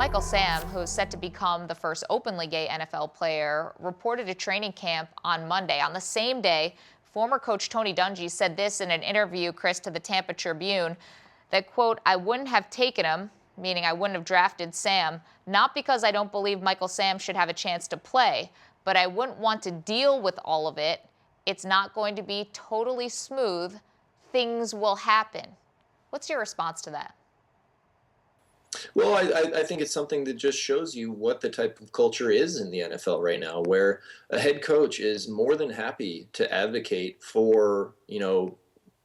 Michael Sam, who is set to become the first openly gay NFL player, reported at training camp on Monday. On the same day, former coach Tony Dungy said this in an interview, Chris, to the Tampa Tribune, that, quote, "I wouldn't have taken him," meaning I wouldn't have drafted Sam, "not because I don't believe Michael Sam should have a chance to play, but I wouldn't want to deal with all of it. It's not going to be totally smooth. Things will happen." What's your response to that? Well, I think it's something that just shows you what the type of culture is in the NFL right now, where a head coach is more than happy to advocate for,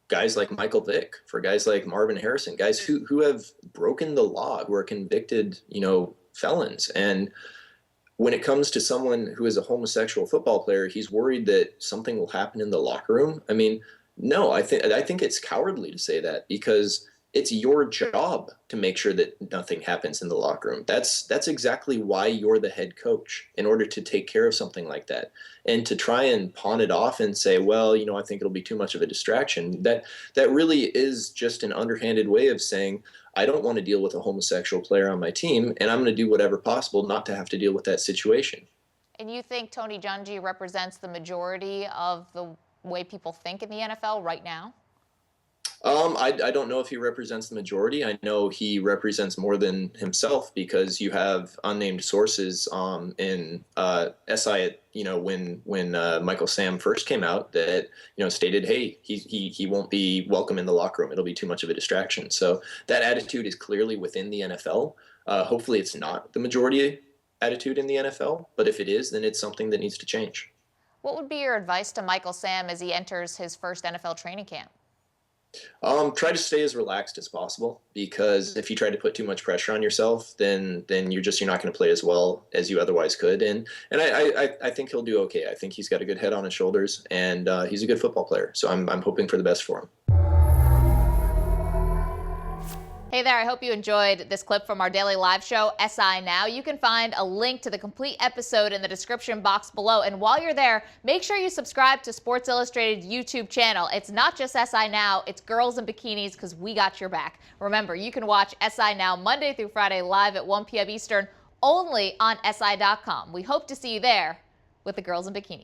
guys like Michael Vick, for guys like Marvin Harrison, guys who have broken the law, who are convicted, felons. And when it comes to someone who is a homosexual football player, he's worried that something will happen in the locker room. I mean, no, I think it's cowardly to say that, because it's your job to make sure that nothing happens in the locker room. That's exactly why you're the head coach, in order to take care of something like that. And to try and pawn it off and say, well, I think it'll be too much of a distraction, that really is just an underhanded way of saying, I don't want to deal with a homosexual player on my team, and I'm going to do whatever possible not to have to deal with that situation. And you think Tony Dungy represents the majority of the way people think in the NFL right now? I don't know if he represents the majority. I know he represents more than himself, because you have unnamed sources in SI, when Michael Sam first came out, that stated, hey, he won't be welcome in the locker room. It'll be too much of a distraction. So that attitude is clearly within the NFL. Hopefully, it's not the majority attitude in the NFL, but if it is, then it's something that needs to change. What would be your advice to Michael Sam as he enters his first NFL training camp? Try to stay as relaxed as possible, because if you try to put too much pressure on yourself, then you're not going to play as well as you otherwise could. And I think he'll do okay. I think he's got a good head on his shoulders, and he's a good football player. So I'm hoping for the best for him. Hey there, I hope you enjoyed this clip from our daily live show, SI Now. You can find a link to the complete episode in the description box below. And while you're there, make sure you subscribe to Sports Illustrated's YouTube channel. It's not just SI Now, it's Girls in Bikinis, because we got your back. Remember, you can watch SI Now Monday through Friday live at 1 p.m. Eastern, only on SI.com. We hope to see you there with the Girls in Bikinis.